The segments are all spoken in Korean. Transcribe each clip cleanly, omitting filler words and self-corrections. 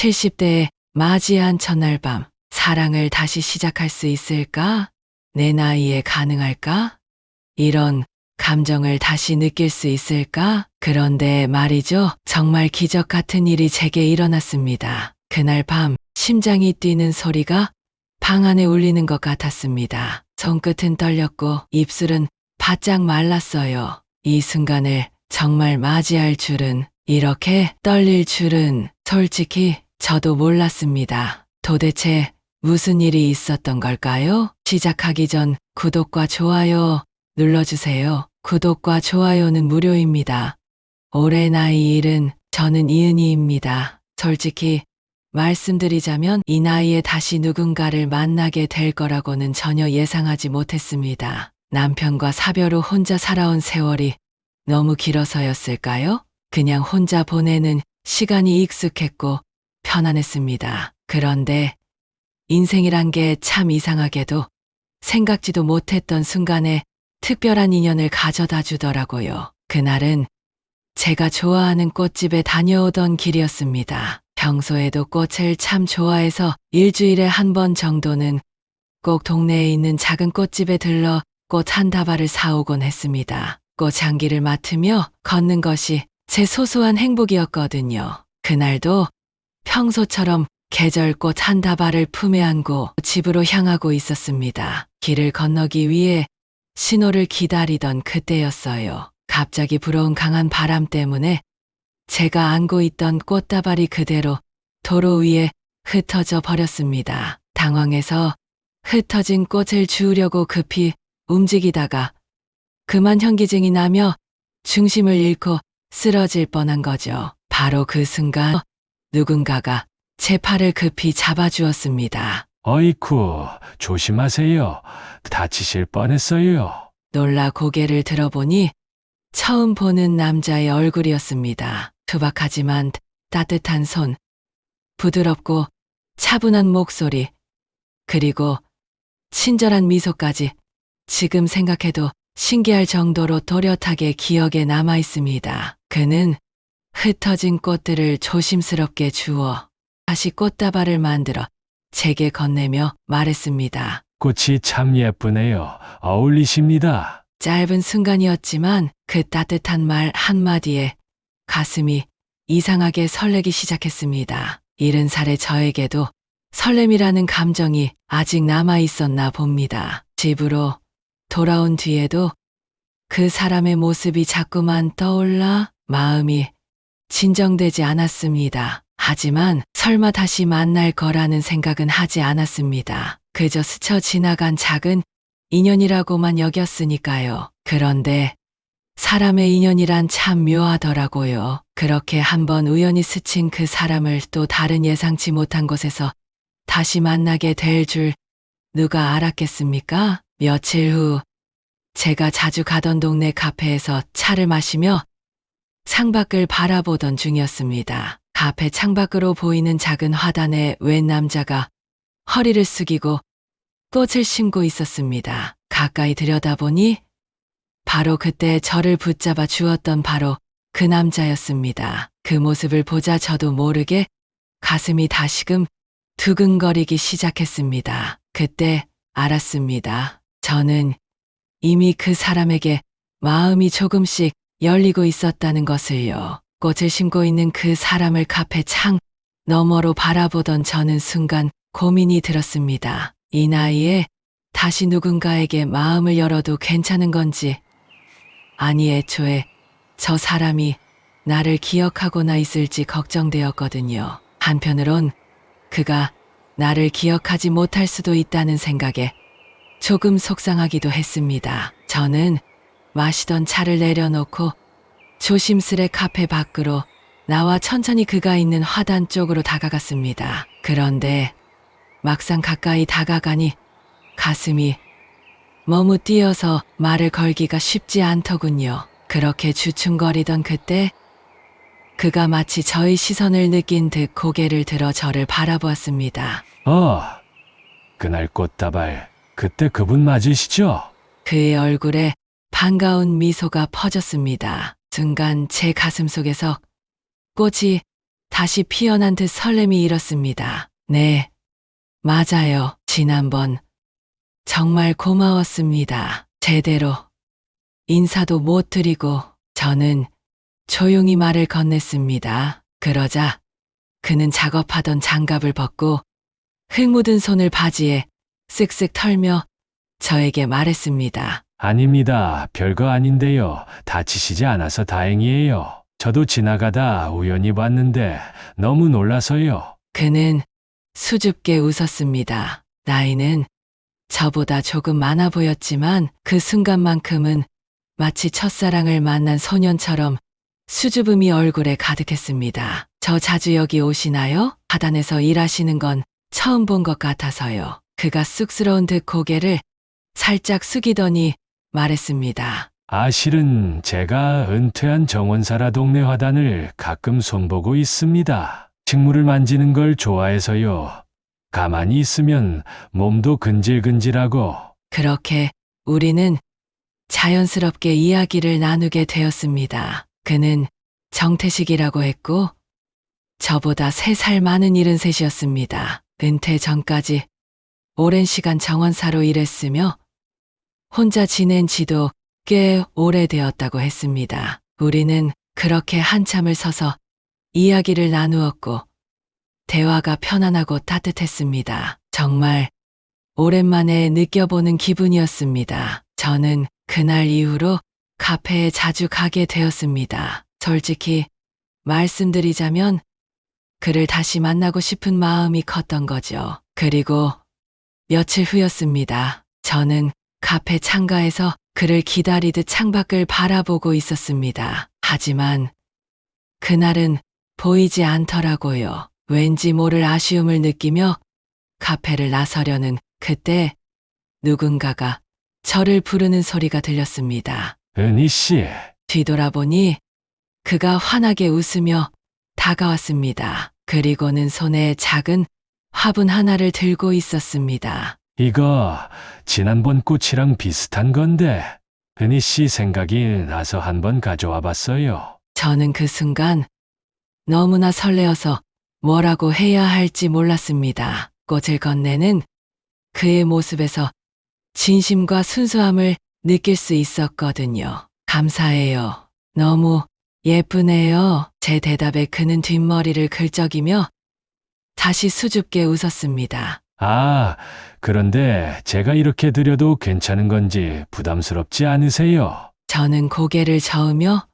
70대에 맞이한 첫날 밤, 사랑을 다시 시작할 수 있을까? 내 나이에 가능할까? 이런 감정을 다시 느낄 수 있을까? 그런데 말이죠. 정말 기적 같은 일이 제게 일어났습니다. 그날 밤 심장이 뛰는 소리가 방 안에 울리는 것 같았습니다. 손끝은 떨렸고 입술은 바짝 말랐어요. 이 순간을 정말 맞이할 줄은, 이렇게 떨릴 줄은 솔직히 저도 몰랐습니다. 도대체 무슨 일이 있었던 걸까요? 시작하기 전 구독과 좋아요 눌러주세요. 구독과 좋아요는 무료입니다. 올해 나이 70, 저는 이은희입니다. 솔직히 말씀드리자면 이 나이에 다시 누군가를 만나게 될 거라고는 전혀 예상하지 못했습니다. 남편과 사별 후 혼자 살아온 세월이 너무 길어서였을까요? 그냥 혼자 보내는 시간이 익숙했고 편안했습니다. 그런데 인생이란 게 참 이상하게도 생각지도 못했던 순간에 특별한 인연을 가져다 주더라고요. 그날은 제가 좋아하는 꽃집에 다녀오던 길이었습니다. 평소에도 꽃을 참 좋아해서 일주일에 한 번 정도는 꼭 동네에 있는 작은 꽃집에 들러 꽃 한 다발을 사오곤 했습니다. 꽃향기를 맡으며 걷는 것이 제 소소한 행복이었거든요. 그날도 평소처럼 계절꽃 한 다발을 품에 안고 집으로 향하고 있었습니다. 길을 건너기 위해 신호를 기다리던 그때였어요. 갑자기 불어온 강한 바람 때문에 제가 안고 있던 꽃다발이 그대로 도로 위에 흩어져 버렸습니다. 당황해서 흩어진 꽃을 주우려고 급히 움직이다가 그만 현기증이 나며 중심을 잃고 쓰러질 뻔한 거죠. 바로 그 순간 누군가가 제 팔을 급히 잡아주었습니다. 어이쿠, 조심하세요. 다치실 뻔했어요. 놀라 고개를 들어보니 처음 보는 남자의 얼굴이었습니다. 투박하지만 따뜻한 손, 부드럽고 차분한 목소리, 그리고 친절한 미소까지 지금 생각해도 신기할 정도로 또렷하게 기억에 남아 있습니다. 그는 흩어진 꽃들을 조심스럽게 주워 다시 꽃다발을 만들어 제게 건네며 말했습니다. 꽃이 참 예쁘네요. 어울리십니다. 짧은 순간이었지만 그 따뜻한 말 한마디에 가슴이 이상하게 설레기 시작했습니다. 70살의 저에게도 설렘이라는 감정이 아직 남아 있었나 봅니다. 집으로 돌아온 뒤에도 그 사람의 모습이 자꾸만 떠올라 마음이 진정되지 않았습니다. 하지만 설마 다시 만날 거라는 생각은 하지 않았습니다. 그저 스쳐 지나간 작은 인연이라고만 여겼으니까요. 그런데 사람의 인연이란 참 묘하더라고요. 그렇게 한번 우연히 스친 그 사람을 또 다른 예상치 못한 곳에서 다시 만나게 될 줄 누가 알았겠습니까? 며칠 후 제가 자주 가던 동네 카페에서 차를 마시며 창밖을 바라보던 중이었습니다. 카페 창밖으로 보이는 작은 화단에 웬 남자가 허리를 숙이고 꽃을 심고 있었습니다. 가까이 들여다보니 바로 그때 저를 붙잡아 주었던 바로 그 남자였습니다. 그 모습을 보자 저도 모르게 가슴이 다시금 두근거리기 시작했습니다. 그때 알았습니다. 저는 이미 그 사람에게 마음이 조금씩 열리고 있었다는 것을요. 꽃을 심고 있는 그 사람을 카페 창 너머로 바라보던 저는 순간 고민이 들었습니다. 이 나이에 다시 누군가에게 마음을 열어도 괜찮은 건지, 아니 애초에 저 사람이 나를 기억하고나 있을지 걱정되었거든요. 한편으론 그가 나를 기억하지 못할 수도 있다는 생각에 조금 속상하기도 했습니다. 저는 마시던 차를 내려놓고 조심스레 카페 밖으로 나와 천천히 그가 있는 화단 쪽으로 다가갔습니다. 그런데 막상 가까이 다가가니 가슴이 머뭇뛰어서 말을 걸기가 쉽지 않더군요. 그렇게 주춤거리던 그때 그가 마치 저의 시선을 느낀 듯 고개를 들어 저를 바라보았습니다. 그날 꽃다발, 그때 그분 맞으시죠? 그의 얼굴에 반가운 미소가 퍼졌습니다. 순간 제 가슴 속에서 꽃이 다시 피어난 듯 설렘이 일었습니다. 네, 맞아요. 지난번 정말 고마웠습니다. 제대로 인사도 못 드리고 저는 조용히 말을 건넸습니다. 그러자 그는 작업하던 장갑을 벗고 흙 묻은 손을 바지에 쓱쓱 털며 저에게 말했습니다. 아닙니다. 별거 아닌데요. 다치시지 않아서 다행이에요. 저도 지나가다 우연히 봤는데 너무 놀라서요. 그는 수줍게 웃었습니다. 나이는 저보다 조금 많아 보였지만 그 순간만큼은 마치 첫사랑을 만난 소년처럼 수줍음이 얼굴에 가득했습니다. 저 자주 여기 오시나요? 하단에서 일하시는 건 처음 본 것 같아서요. 그가 쑥스러운 듯 고개를 살짝 숙이더니 말했습니다. 실은 제가 은퇴한 정원사라 동네 화단을 가끔 손보고 있습니다. 식물을 만지는 걸 좋아해서요. 가만히 있으면 몸도 근질근질하고. 그렇게 우리는 자연스럽게 이야기를 나누게 되었습니다. 그는 정태식이라고 했고 저보다 3살 많은 73이었습니다. 은퇴 전까지 오랜 시간 정원사로 일했으며 혼자 지낸 지도 꽤 오래되었다고 했습니다. 우리는 그렇게 한참을 서서 이야기를 나누었고 대화가 편안하고 따뜻했습니다. 정말 오랜만에 느껴보는 기분이었습니다. 저는 그날 이후로 카페에 자주 가게 되었습니다. 솔직히 말씀드리자면 그를 다시 만나고 싶은 마음이 컸던 거죠. 그리고 며칠 후였습니다. 저는 카페 창가에서 그를 기다리듯 창밖을 바라보고 있었습니다. 하지만 그날은 보이지 않더라고요. 왠지 모를 아쉬움을 느끼며 카페를 나서려는 그때 누군가가 저를 부르는 소리가 들렸습니다. 은희 씨, 뒤돌아보니 그가 환하게 웃으며 다가왔습니다. 그리고는 손에 작은 화분 하나를 들고 있었습니다. 이거 지난번 꽃이랑 비슷한 건데 은희 씨 생각이 나서 한번 가져와 봤어요. 저는 그 순간 너무나 설레어서 뭐라고 해야 할지 몰랐습니다. 꽃을 건네는 그의 모습에서 진심과 순수함을 느낄 수 있었거든요. 감사해요. 너무 예쁘네요. 제 대답에 그는 뒷머리를 긁적이며 다시 수줍게 웃었습니다. 그런데 제가 이렇게 드려도 괜찮은 건지 부담스럽지 않으세요? 저는 고개를 저으며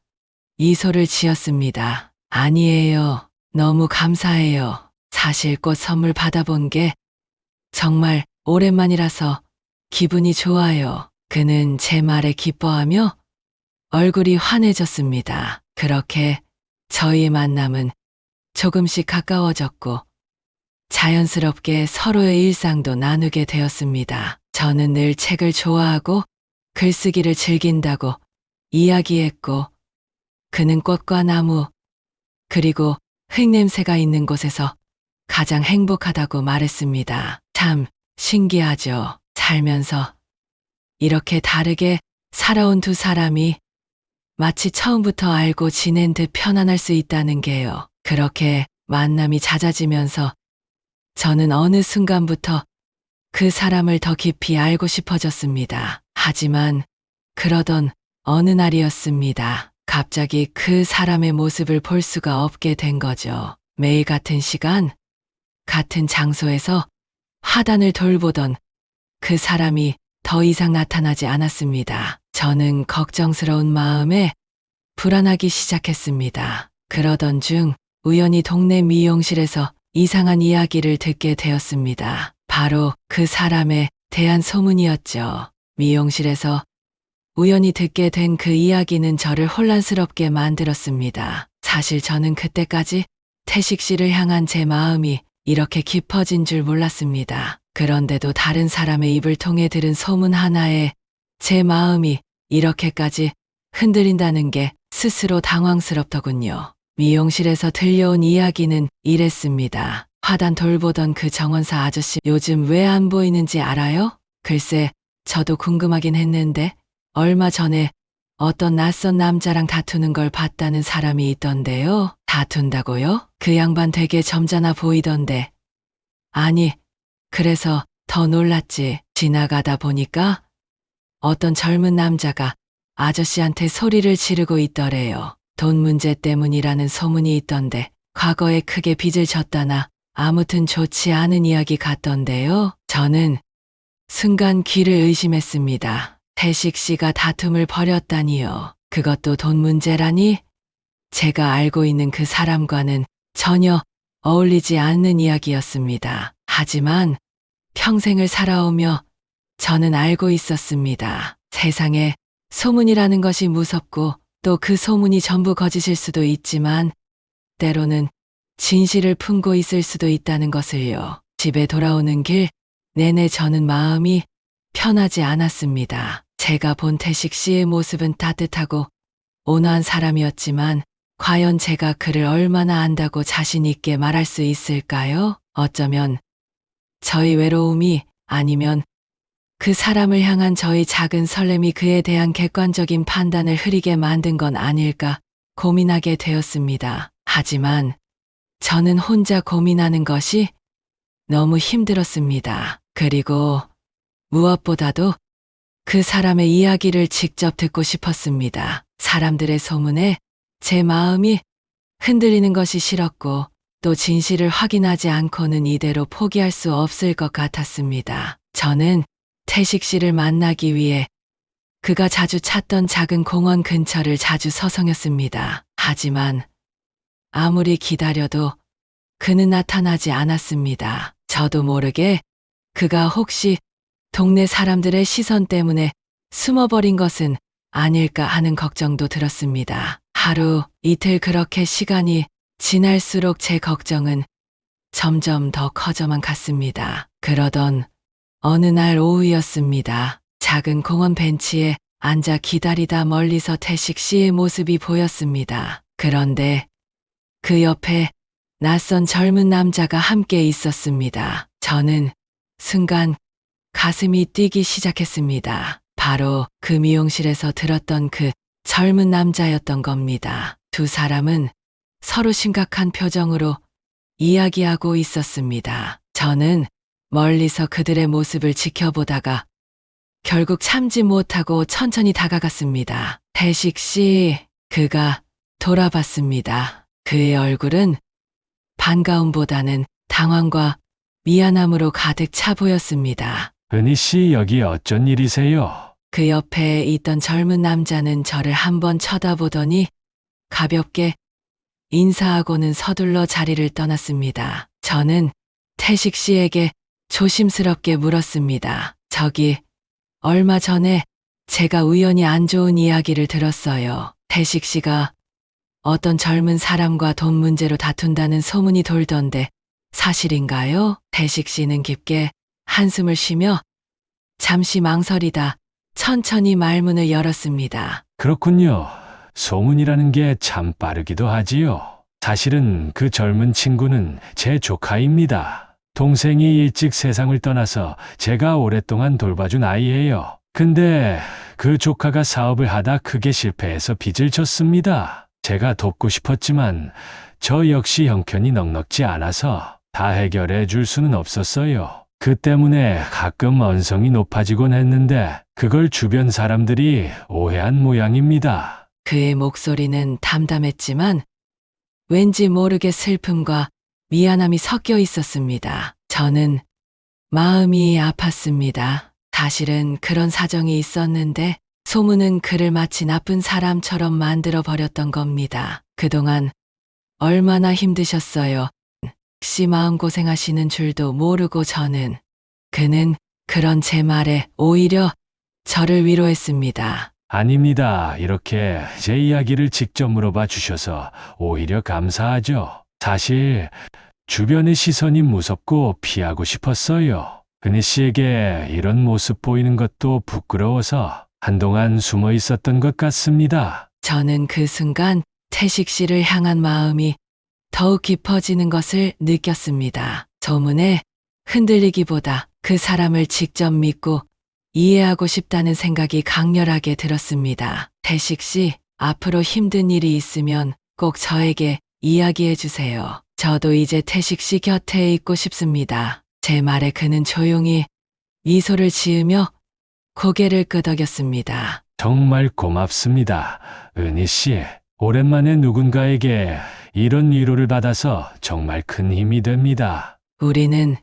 미소를 지었습니다. 아니에요. 너무 감사해요. 사실 꽃 선물 받아본 게 정말 오랜만이라서 기분이 좋아요. 그는 제 말에 기뻐하며 얼굴이 환해졌습니다. 그렇게 저희의 만남은 조금씩 가까워졌고 자연스럽게 서로의 일상도 나누게 되었습니다. 저는 늘 책을 좋아하고 글쓰기를 즐긴다고 이야기했고 그는 꽃과 나무 그리고 흙냄새가 있는 곳에서 가장 행복하다고 말했습니다. 참 신기하죠. 살면서 이렇게 다르게 살아온 두 사람이 마치 처음부터 알고 지낸 듯 편안할 수 있다는 게요. 그렇게 만남이 잦아지면서 저는 어느 순간부터 그 사람을 더 깊이 알고 싶어졌습니다. 하지만 그러던 어느 날이었습니다. 갑자기 그 사람의 모습을 볼 수가 없게 된 거죠. 매일 같은 시간, 같은 장소에서 화단을 돌보던 그 사람이 더 이상 나타나지 않았습니다. 저는 걱정스러운 마음에 불안하기 시작했습니다. 그러던 중 우연히 동네 미용실에서 이상한 이야기를 듣게 되었습니다. 바로 그 사람에 대한 소문이었죠. 미용실에서 우연히 듣게 된 그 이야기는 저를 혼란스럽게 만들었습니다. 사실 저는 그때까지 태식 씨를 향한 제 마음이 이렇게 깊어진 줄 몰랐습니다. 그런데도 다른 사람의 입을 통해 들은 소문 하나에 제 마음이 이렇게까지 흔들린다는 게 스스로 당황스럽더군요. 미용실에서 들려온 이야기는 이랬습니다. 화단 돌보던 그 정원사 아저씨 요즘 왜 안 보이는지 알아요? 글쎄, 저도 궁금하긴 했는데 얼마 전에 어떤 낯선 남자랑 다투는 걸 봤다는 사람이 있던데요. 다툰다고요? 그 양반 되게 점잖아 보이던데. 아니, 그래서 더 놀랐지. 지나가다 보니까 어떤 젊은 남자가 아저씨한테 소리를 지르고 있더래요. 돈 문제 때문이라는 소문이 있던데 과거에 크게 빚을 졌다나 아무튼 좋지 않은 이야기 같던데요. 저는 순간 귀를 의심했습니다. 태식 씨가 다툼을 벌였다니요. 그것도 돈 문제라니? 제가 알고 있는 그 사람과는 전혀 어울리지 않는 이야기였습니다. 하지만 평생을 살아오며 저는 알고 있었습니다. 세상에 소문이라는 것이 무섭고 또 그 소문이 전부 거짓일 수도 있지만 때로는 진실을 품고 있을 수도 있다는 것을요. 집에 돌아오는 길 내내 저는 마음이 편하지 않았습니다. 제가 본 태식 씨의 모습은 따뜻하고 온화한 사람이었지만 과연 제가 그를 얼마나 안다고 자신 있게 말할 수 있을까요? 어쩌면 저희 외로움이 아니면 그 사람을 향한 저희 작은 설렘이 그에 대한 객관적인 판단을 흐리게 만든 건 아닐까 고민하게 되었습니다. 하지만 저는 혼자 고민하는 것이 너무 힘들었습니다. 그리고 무엇보다도 그 사람의 이야기를 직접 듣고 싶었습니다. 사람들의 소문에 제 마음이 흔들리는 것이 싫었고 또 진실을 확인하지 않고는 이대로 포기할 수 없을 것 같았습니다. 저는 태식 씨를 만나기 위해 그가 자주 찾던 작은 공원 근처를 자주 서성였습니다. 하지만 아무리 기다려도 그는 나타나지 않았습니다. 저도 모르게 그가 혹시 동네 사람들의 시선 때문에 숨어버린 것은 아닐까 하는 걱정도 들었습니다. 하루, 이틀 그렇게 시간이 지날수록 제 걱정은 점점 더 커져만 갔습니다. 그러던 어느 날 오후였습니다. 작은 공원 벤치에 앉아 기다리다 멀리서 태식 씨의 모습이 보였습니다. 그런데 그 옆에 낯선 젊은 남자가 함께 있었습니다. 저는 순간 가슴이 뛰기 시작했습니다. 바로 그 미용실에서 들었던 그 젊은 남자였던 겁니다. 두 사람은 서로 심각한 표정으로 이야기하고 있었습니다. 저는 멀리서 그들의 모습을 지켜보다가 결국 참지 못하고 천천히 다가갔습니다. 태식 씨, 그가 돌아봤습니다. 그의 얼굴은 반가움보다는 당황과 미안함으로 가득 차 보였습니다. 은희 씨 여기 어쩐 일이세요? 그 옆에 있던 젊은 남자는 저를 한번 쳐다보더니 가볍게 인사하고는 서둘러 자리를 떠났습니다. 저는 태식 씨에게 조심스럽게 물었습니다. 저기, 얼마 전에 제가 우연히 안 좋은 이야기를 들었어요. 태식 씨가 어떤 젊은 사람과 돈 문제로 다툰다는 소문이 돌던데 사실인가요? 태식 씨는 깊게 한숨을 쉬며 잠시 망설이다 천천히 말문을 열었습니다. 그렇군요. 소문이라는 게 참 빠르기도 하지요. 사실은 그 젊은 친구는 제 조카입니다. 동생이 일찍 세상을 떠나서 제가 오랫동안 돌봐준 아이예요. 근데 그 조카가 사업을 하다 크게 실패해서 빚을 졌습니다. 제가 돕고 싶었지만 저 역시 형편이 넉넉지 않아서 다 해결해 줄 수는 없었어요. 그 때문에 가끔 언성이 높아지곤 했는데 그걸 주변 사람들이 오해한 모양입니다. 그의 목소리는 담담했지만 왠지 모르게 슬픔과 미안함이 섞여 있었습니다. 저는 마음이 아팠습니다. 사실은 그런 사정이 있었는데 소문은 그를 마치 나쁜 사람처럼 만들어 버렸던 겁니다. 그동안 얼마나 힘드셨어요. 혹시 마음고생하시는 줄도 모르고 그는 그런 제 말에 오히려 저를 위로했습니다. 아닙니다. 이렇게 제 이야기를 직접 물어봐 주셔서 오히려 감사하죠. 사실 주변의 시선이 무섭고 피하고 싶었어요. 은희 씨에게 이런 모습 보이는 것도 부끄러워서 한동안 숨어 있었던 것 같습니다. 저는 그 순간 태식 씨를 향한 마음이 더욱 깊어지는 것을 느꼈습니다. 소문에 흔들리기보다 그 사람을 직접 믿고 이해하고 싶다는 생각이 강렬하게 들었습니다. 태식 씨, 앞으로 힘든 일이 있으면 꼭 저에게 이야기해 주세요. 저도 이제 태식 씨 곁에 있고 싶습니다. 제 말에 그는 조용히 미소를 지으며 고개를 끄덕였습니다. 정말 고맙습니다. 은희 씨, 오랜만에 누군가에게 이런 위로를 받아서 정말 큰 힘이 됩니다. 우리는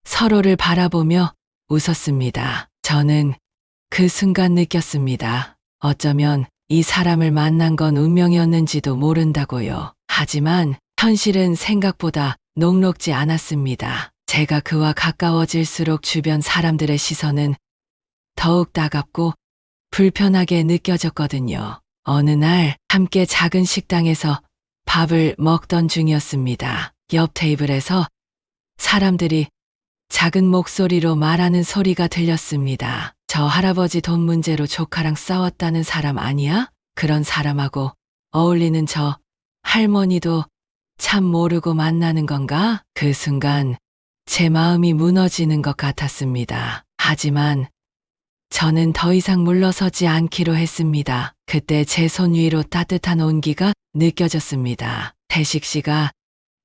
서로를 바라보며 웃었습니다. 저는 그 순간 느꼈습니다. 어쩌면 이 사람을 만난 건 운명이었는지도 모른다고요. 하지만 현실은 생각보다 녹록지 않았습니다. 제가 그와 가까워질수록 주변 사람들의 시선은 더욱 따갑고 불편하게 느껴졌거든요. 어느 날 함께 작은 식당에서 밥을 먹던 중이었습니다. 옆 테이블에서 사람들이 작은 목소리로 말하는 소리가 들렸습니다. 저 할아버지 돈 문제로 조카랑 싸웠다는 사람 아니야? 그런 사람하고 어울리는 저 할머니도 참 모르고 만나는 건가? 그 순간 제 마음이 무너지는 것 같았습니다. 하지만 저는 더 이상 물러서지 않기로 했습니다. 그때 제 손 위로 따뜻한 온기가 느껴졌습니다. 태식 씨가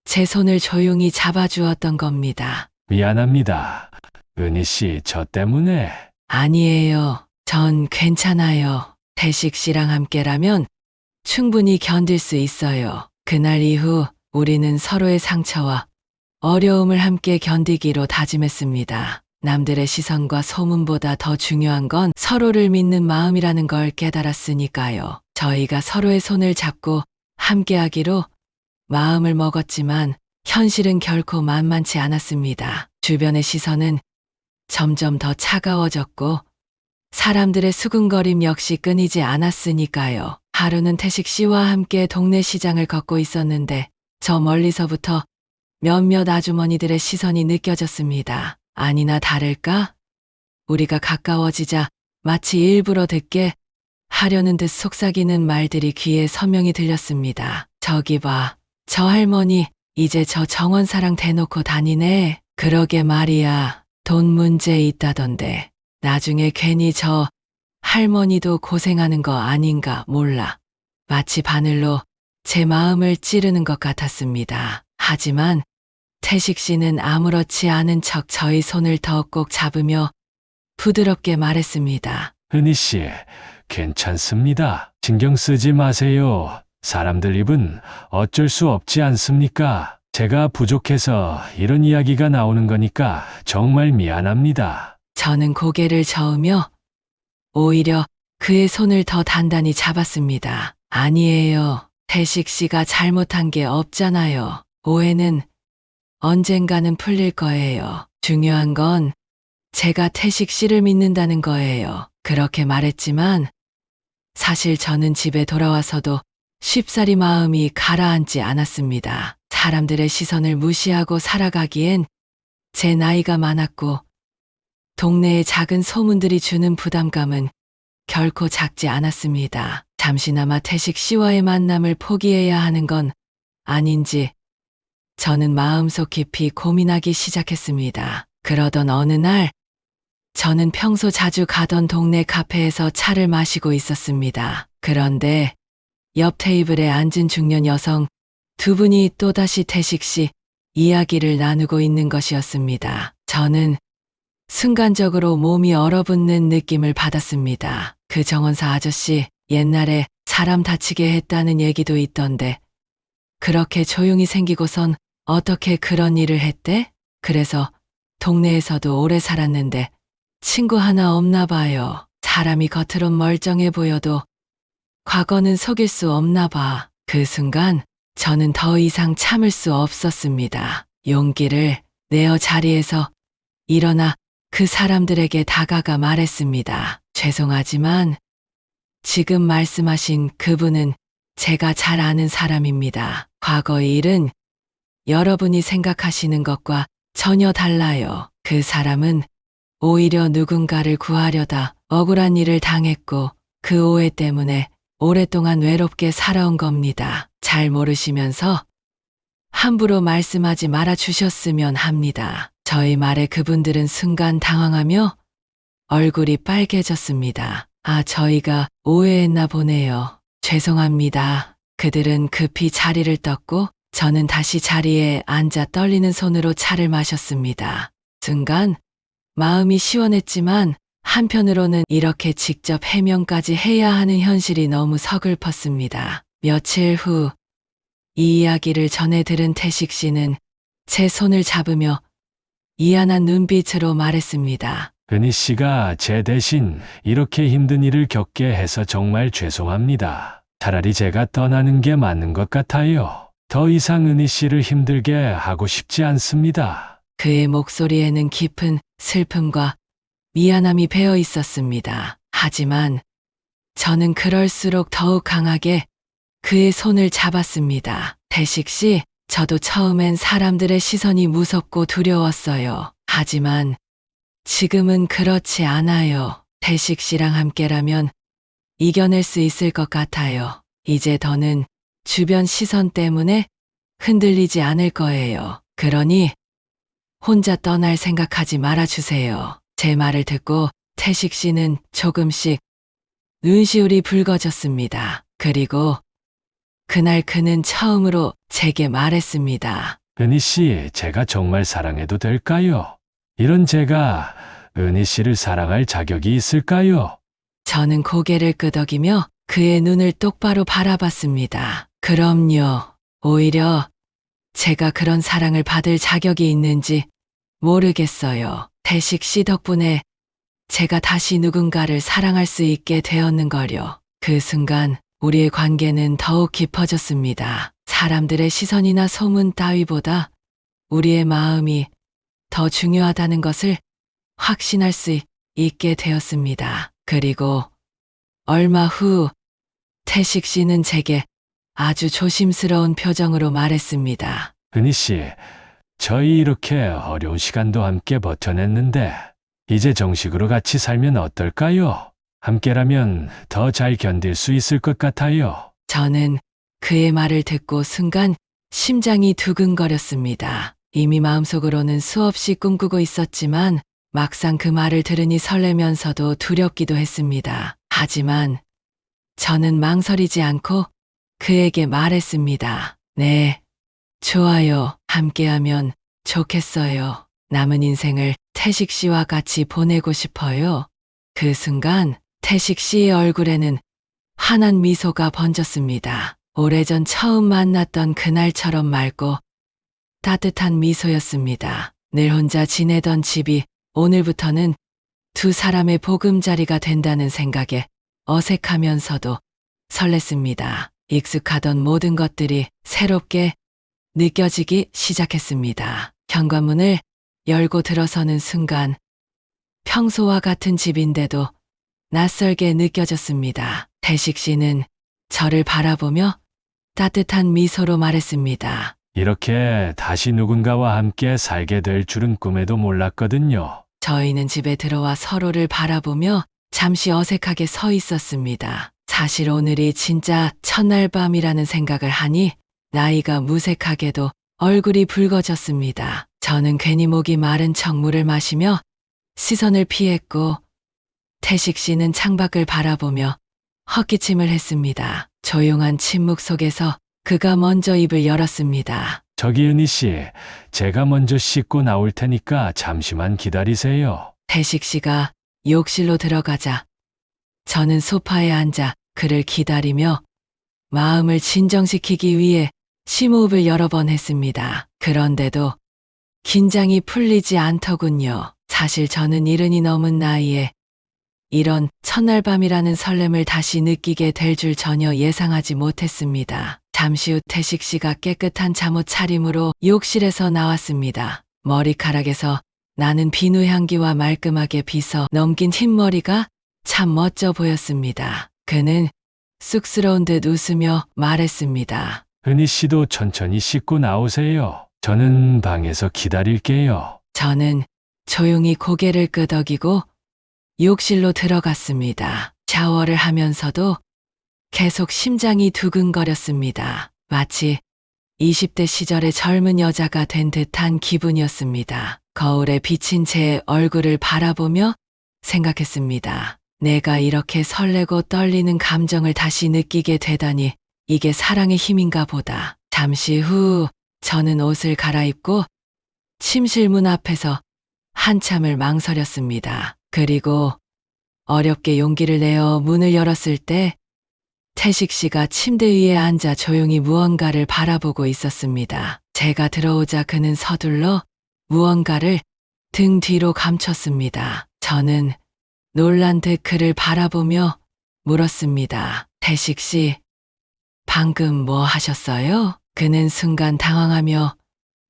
제 손을 조용히 잡아주었던 겁니다. 미안합니다. 은희 씨, 저 때문에. 아니에요. 전 괜찮아요. 태식 씨랑 함께라면 충분히 견딜 수 있어요. 그날 이후 우리는 서로의 상처와 어려움을 함께 견디기로 다짐했습니다. 남들의 시선과 소문보다 더 중요한 건 서로를 믿는 마음이라는 걸 깨달았으니까요. 저희가 서로의 손을 잡고 함께하기로 마음을 먹었지만 현실은 결코 만만치 않았습니다. 주변의 시선은 점점 더 차가워졌고 사람들의 수군거림 역시 끊이지 않았으니까요. 하루는 태식 씨와 함께 동네 시장을 걷고 있었는데 저 멀리서부터 몇몇 아주머니들의 시선이 느껴졌습니다. 아니나 다를까? 우리가 가까워지자 마치 일부러 듣게 하려는 듯 속삭이는 말들이 귀에 선명히 들렸습니다. 저기 봐, 저 할머니 이제 저 정원사랑 대놓고 다니네. 그러게 말이야. 돈 문제 있다던데. 나중에 괜히 저 할머니도 고생하는 거 아닌가 몰라. 마치 바늘로 제 마음을 찌르는 것 같았습니다. 하지만 태식 씨는 아무렇지 않은 척 저희 손을 더 꼭 잡으며 부드럽게 말했습니다. 은희 씨, 괜찮습니다. 신경 쓰지 마세요. 사람들 입은 어쩔 수 없지 않습니까? 제가 부족해서 이런 이야기가 나오는 거니까 정말 미안합니다. 저는 고개를 저으며 오히려 그의 손을 더 단단히 잡았습니다. 아니에요. 태식 씨가 잘못한 게 없잖아요. 오해는 언젠가는 풀릴 거예요. 중요한 건 제가 태식 씨를 믿는다는 거예요. 그렇게 말했지만 사실 저는 집에 돌아와서도 쉽사리 마음이 가라앉지 않았습니다. 사람들의 시선을 무시하고 살아가기엔 제 나이가 많았고 동네의 작은 소문들이 주는 부담감은 결코 작지 않았습니다. 잠시나마 태식 씨와의 만남을 포기해야 하는 건 아닌지 저는 마음속 깊이 고민하기 시작했습니다. 그러던 어느 날 저는 평소 자주 가던 동네 카페에서 차를 마시고 있었습니다. 그런데 옆 테이블에 앉은 중년 여성 두 분이 또다시 태식 씨 이야기를 나누고 있는 것이었습니다. 저는 순간적으로 몸이 얼어붙는 느낌을 받았습니다. 그 정원사 아저씨 옛날에 사람 다치게 했다는 얘기도 있던데 그렇게 조용히 생기고선 어떻게 그런 일을 했대? 그래서 동네에서도 오래 살았는데 친구 하나 없나 봐요. 사람이 겉으론 멀쩡해 보여도 과거는 속일 수 없나 봐. 그 순간 저는 더 이상 참을 수 없었습니다. 용기를 내어 자리에서 일어나 그 사람들에게 다가가 말했습니다. 죄송하지만 지금 말씀하신 그분은 제가 잘 아는 사람입니다. 과거의 일은 여러분이 생각하시는 것과 전혀 달라요. 그 사람은 오히려 누군가를 구하려다 억울한 일을 당했고 그 오해 때문에 오랫동안 외롭게 살아온 겁니다. 잘 모르시면서 함부로 말씀하지 말아 주셨으면 합니다. 저희 말에 그분들은 순간 당황하며 얼굴이 빨개졌습니다. 저희가 오해했나 보네요. 죄송합니다. 그들은 급히 자리를 떴고 저는 다시 자리에 앉아 떨리는 손으로 차를 마셨습니다. 순간 마음이 시원했지만 한편으로는 이렇게 직접 해명까지 해야 하는 현실이 너무 서글펐습니다. 며칠 후 이 이야기를 전해 들은 태식 씨는 제 손을 잡으며 미안한 눈빛으로 말했습니다. 은희 씨가 제 대신 이렇게 힘든 일을 겪게 해서 정말 죄송합니다. 차라리 제가 떠나는 게 맞는 것 같아요. 더 이상 은희 씨를 힘들게 하고 싶지 않습니다. 그의 목소리에는 깊은 슬픔과 미안함이 배어 있었습니다. 하지만 저는 그럴수록 더욱 강하게 그의 손을 잡았습니다. 태식 씨, 저도 처음엔 사람들의 시선이 무섭고 두려웠어요. 하지만 지금은 그렇지 않아요. 태식 씨랑 함께라면 이겨낼 수 있을 것 같아요. 이제 더는 주변 시선 때문에 흔들리지 않을 거예요. 그러니 혼자 떠날 생각하지 말아주세요. 제 말을 듣고 태식 씨는 조금씩 눈시울이 붉어졌습니다. 그리고 그날 그는 처음으로 제게 말했습니다. 은희 씨, 제가 정말 사랑해도 될까요? 이런 제가 은희 씨를 사랑할 자격이 있을까요? 저는 고개를 끄덕이며 그의 눈을 똑바로 바라봤습니다. 그럼요. 오히려 제가 그런 사랑을 받을 자격이 있는지 모르겠어요. 태식 씨 덕분에 제가 다시 누군가를 사랑할 수 있게 되었는걸요. 그 순간 우리의 관계는 더욱 깊어졌습니다. 사람들의 시선이나 소문 따위보다 우리의 마음이 더 중요하다는 것을 확신할 수 있게 되었습니다. 그리고 얼마 후 태식 씨는 제게 아주 조심스러운 표정으로 말했습니다. 은희 씨, 저희 이렇게 어려운 시간도 함께 버텨냈는데 이제 정식으로 같이 살면 어떨까요? 함께라면 더 잘 견딜 수 있을 것 같아요. 저는 그의 말을 듣고 순간 심장이 두근거렸습니다. 이미 마음속으로는 수없이 꿈꾸고 있었지만 막상 그 말을 들으니 설레면서도 두렵기도 했습니다. 하지만 저는 망설이지 않고 그에게 말했습니다. 네, 좋아요. 함께하면 좋겠어요. 남은 인생을 태식 씨와 같이 보내고 싶어요. 그 순간 태식 씨의 얼굴에는 환한 미소가 번졌습니다. 오래전 처음 만났던 그날처럼 맑고 따뜻한 미소였습니다. 늘 혼자 지내던 집이 오늘부터는 두 사람의 보금자리가 된다는 생각에 어색하면서도 설렜습니다. 익숙하던 모든 것들이 새롭게 느껴지기 시작했습니다. 현관문을 열고 들어서는 순간 평소와 같은 집인데도 낯설게 느껴졌습니다. 태식 씨는 저를 바라보며 따뜻한 미소로 말했습니다. 이렇게 다시 누군가와 함께 살게 될 줄은 꿈에도 몰랐거든요. 저희는 집에 들어와 서로를 바라보며 잠시 어색하게 서 있었습니다. 사실 오늘이 진짜 첫날 밤이라는 생각을 하니 나이가 무색하게도 얼굴이 붉어졌습니다. 저는 괜히 목이 마른 척 물을 마시며 시선을 피했고 태식 씨는 창밖을 바라보며 헛기침을 했습니다. 조용한 침묵 속에서 그가 먼저 입을 열었습니다. 저기 은희 씨, 제가 먼저 씻고 나올 테니까 잠시만 기다리세요. 태식 씨가 욕실로 들어가자 저는 소파에 앉아 그를 기다리며 마음을 진정시키기 위해 심호흡을 여러 번 했습니다. 그런데도 긴장이 풀리지 않더군요. 사실 저는 이른이 넘은 나이에 이런 첫날 밤이라는 설렘을 다시 느끼게 될 줄 전혀 예상하지 못했습니다. 잠시 후 태식 씨가 깨끗한 잠옷 차림으로 욕실에서 나왔습니다. 머리카락에서 나는 비누 향기와 말끔하게 빗어 넘긴 흰머리가 참 멋져 보였습니다. 그는 쑥스러운 듯 웃으며 말했습니다. 은희 씨도 천천히 씻고 나오세요. 저는 방에서 기다릴게요. 저는 조용히 고개를 끄덕이고 욕실로 들어갔습니다. 샤워를 하면서도 계속 심장이 두근거렸습니다. 마치 20대 시절의 젊은 여자가 된 듯한 기분이었습니다. 거울에 비친 제 얼굴을 바라보며 생각했습니다. 내가 이렇게 설레고 떨리는 감정을 다시 느끼게 되다니 이게 사랑의 힘인가 보다. 잠시 후 저는 옷을 갈아입고 침실 문 앞에서 한참을 망설였습니다. 그리고 어렵게 용기를 내어 문을 열었을 때 태식 씨가 침대 위에 앉아 조용히 무언가를 바라보고 있었습니다. 제가 들어오자 그는 서둘러 무언가를 등 뒤로 감췄습니다. 저는 놀란 듯 그를 바라보며 물었습니다. 태식 씨, 방금 뭐 하셨어요? 그는 순간 당황하며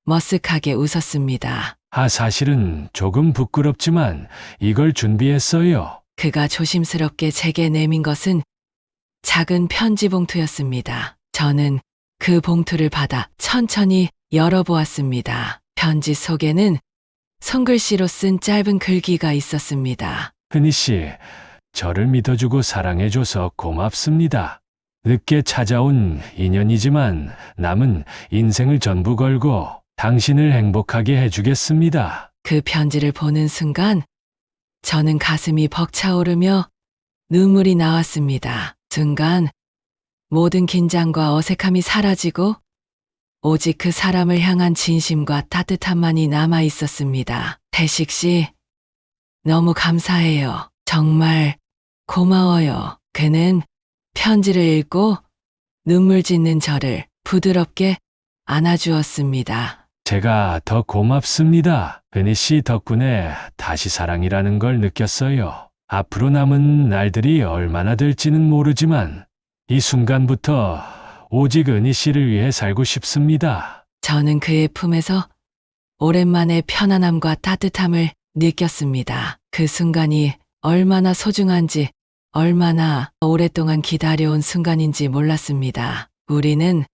머쓱하게 웃었습니다. 사실은 조금 부끄럽지만 이걸 준비했어요. 그가 조심스럽게 제게 내민 것은 작은 편지 봉투였습니다. 저는 그 봉투를 받아 천천히 열어보았습니다. 편지 속에는 손글씨로 쓴 짧은 글귀가 있었습니다. 흔희 씨, 저를 믿어주고 사랑해줘서 고맙습니다. 늦게 찾아온 인연이지만 남은 인생을 전부 걸고 당신을 행복하게 해주겠습니다. 그 편지를 보는 순간 저는 가슴이 벅차오르며 눈물이 나왔습니다. 순간 모든 긴장과 어색함이 사라지고 오직 그 사람을 향한 진심과 따뜻함만이 남아 있었습니다. 태식 씨, 너무 감사해요. 정말 고마워요. 그는 편지를 읽고 눈물 짓는 저를 부드럽게 안아주었습니다. 제가 더 고맙습니다. 흔희 씨 덕분에 다시 사랑이라는 걸 느꼈어요. 앞으로 남은 날들이 얼마나 될지는 모르지만 이 순간부터 오직 은희 씨를 위해 살고 싶습니다. 저는 그의 품에서 오랜만에 편안함과 따뜻함을 느꼈습니다. 그 순간이 얼마나 소중한지, 얼마나 오랫동안 기다려온 순간인지 몰랐습니다. 우리는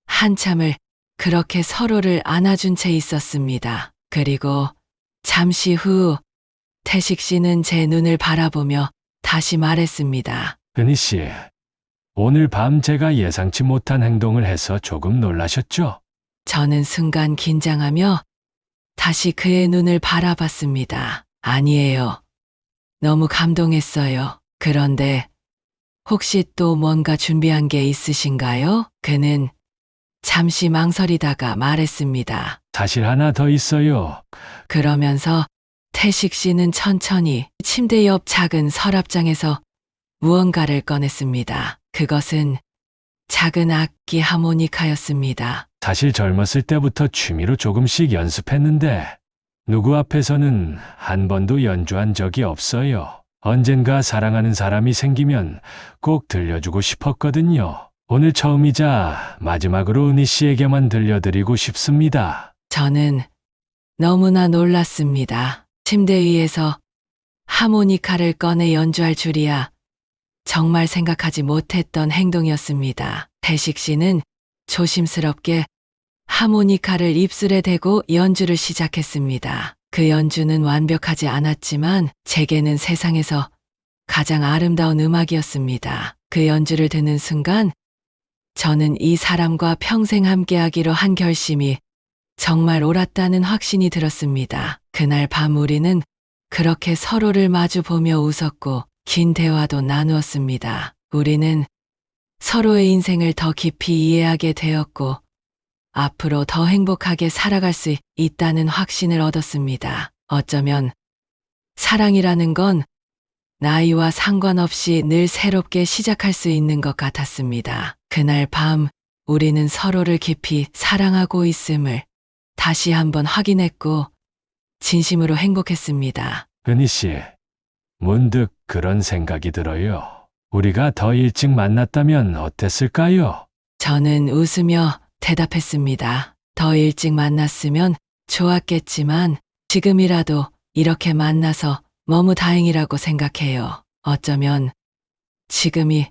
한참을 그렇게 서로를 안아준 채 있었습니다. 그리고 잠시 후 태식 씨는 제 눈을 바라보며 다시 말했습니다. 은희 씨, 오늘 밤 제가 예상치 못한 행동을 해서 조금 놀라셨죠? 저는 순간 긴장하며 다시 그의 눈을 바라봤습니다. 아니에요. 너무 감동했어요. 그런데 혹시 또 뭔가 준비한 게 있으신가요? 그는 잠시 망설이다가 말했습니다. 사실 하나 더 있어요. 그러면서 태식 씨는 천천히 침대 옆 작은 서랍장에서 무언가를 꺼냈습니다. 그것은 작은 악기 하모니카였습니다. 사실 젊었을 때부터 취미로 조금씩 연습했는데 누구 앞에서는 한 번도 연주한 적이 없어요. 언젠가 사랑하는 사람이 생기면 꼭 들려주고 싶었거든요. 오늘 처음이자 마지막으로 은희 씨에게만 들려드리고 싶습니다. 저는 너무나 놀랐습니다. 침대 위에서 하모니카를 꺼내 연주할 줄이야 정말 생각하지 못했던 행동이었습니다. 태식 씨는 조심스럽게 하모니카를 입술에 대고 연주를 시작했습니다. 그 연주는 완벽하지 않았지만 제게는 세상에서 가장 아름다운 음악이었습니다. 그 연주를 듣는 순간 저는 이 사람과 평생 함께하기로 한 결심이 정말 옳았다는 확신이 들었습니다. 그날 밤 우리는 그렇게 서로를 마주 보며 웃었고 긴 대화도 나누었습니다. 우리는 서로의 인생을 더 깊이 이해하게 되었고 앞으로 더 행복하게 살아갈 수 있다는 확신을 얻었습니다. 어쩌면 사랑이라는 건 나이와 상관없이 늘 새롭게 시작할 수 있는 것 같았습니다. 그날 밤 우리는 서로를 깊이 사랑하고 있음을 다시 한번 확인했고 진심으로 행복했습니다. 은희 씨, 문득 그런 생각이 들어요. 우리가 더 일찍 만났다면 어땠을까요? 저는 웃으며 대답했습니다. 더 일찍 만났으면 좋았겠지만 지금이라도 이렇게 만나서 너무 다행이라고 생각해요. 어쩌면 지금이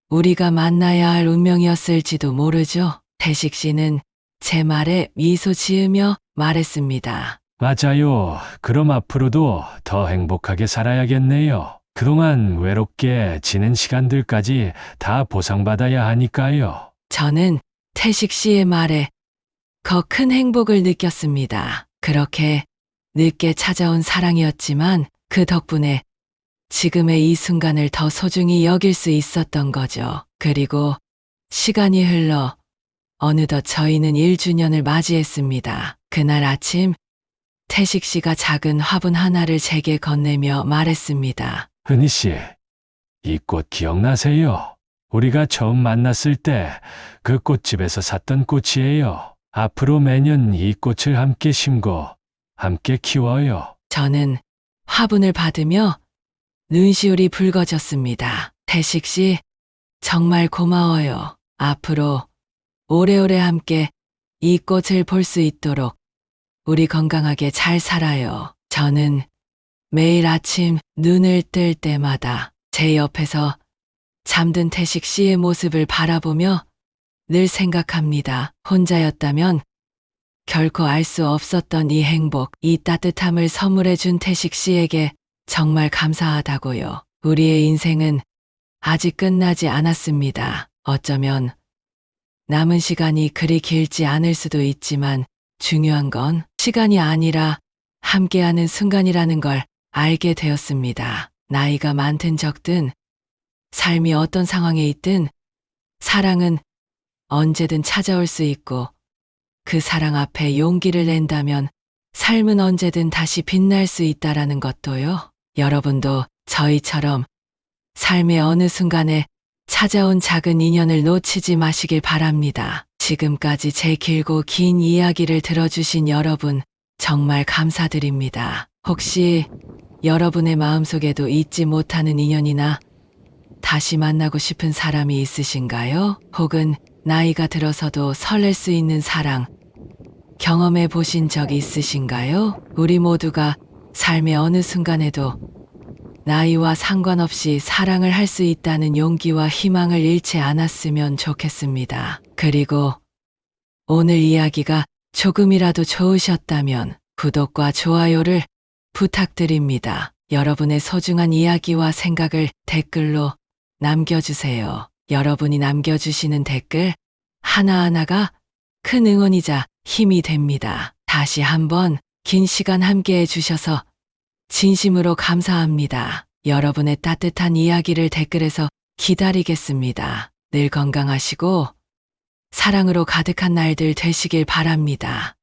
우리가 만나야 할 운명이었을지도 모르죠. 태식 씨는 제 말에 미소 지으며 말했습니다. 맞아요. 그럼 앞으로도 더 행복하게 살아야겠네요. 그동안 외롭게 지낸 시간들까지 다 보상받아야 하니까요. 저는 태식 씨의 말에 더 큰 행복을 느꼈습니다. 그렇게 늦게 찾아온 사랑이었지만 그 덕분에 지금의 이 순간을 더 소중히 여길 수 있었던 거죠. 그리고 시간이 흘러 어느덧 저희는 1주년을 맞이했습니다. 그날 아침 태식 씨가 작은 화분 하나를 제게 건네며 말했습니다. 흔희 씨, 이 꽃 기억나세요? 우리가 처음 만났을 때 그 꽃집에서 샀던 꽃이에요. 앞으로 매년 이 꽃을 함께 심고 함께 키워요. 저는 화분을 받으며 눈시울이 붉어졌습니다. 태식 씨, 정말 고마워요. 앞으로 오래오래 함께 이 꽃을 볼 수 있도록 우리 건강하게 잘 살아요. 저는 매일 아침 눈을 뜰 때마다 제 옆에서 잠든 태식 씨의 모습을 바라보며 늘 생각합니다. 혼자였다면 결코 알 수 없었던 이 행복, 이 따뜻함을 선물해 준 태식 씨에게 정말 감사하다고요. 우리의 인생은 아직 끝나지 않았습니다. 어쩌면 남은 시간이 그리 길지 않을 수도 있지만 중요한 건 시간이 아니라 함께하는 순간이라는 걸 알게 되었습니다. 나이가 많든 적든 삶이 어떤 상황에 있든 사랑은 언제든 찾아올 수 있고 그 사랑 앞에 용기를 낸다면 삶은 언제든 다시 빛날 수 있다라는 것도요. 여러분도 저희처럼 삶의 어느 순간에 찾아온 작은 인연을 놓치지 마시길 바랍니다. 지금까지 제 길고 긴 이야기를 들어주신 여러분 정말 감사드립니다. 혹시 여러분의 마음속에도 잊지 못하는 인연이나 다시 만나고 싶은 사람이 있으신가요? 혹은 나이가 들어서도 설렐 수 있는 사랑 경험해 보신 적 있으신가요? 우리 모두가 삶의 어느 순간에도 나이와 상관없이 사랑을 할 수 있다는 용기와 희망을 잃지 않았으면 좋겠습니다. 그리고 오늘 이야기가 조금이라도 좋으셨다면 구독과 좋아요를 부탁드립니다. 여러분의 소중한 이야기와 생각을 댓글로 남겨주세요. 여러분이 남겨주시는 댓글 하나하나가 큰 응원이자 힘이 됩니다. 다시 한번 긴 시간 함께 해주셔서 진심으로 감사합니다. 여러분의 따뜻한 이야기를 댓글에서 기다리겠습니다. 늘 건강하시고 사랑으로 가득한 날들 되시길 바랍니다.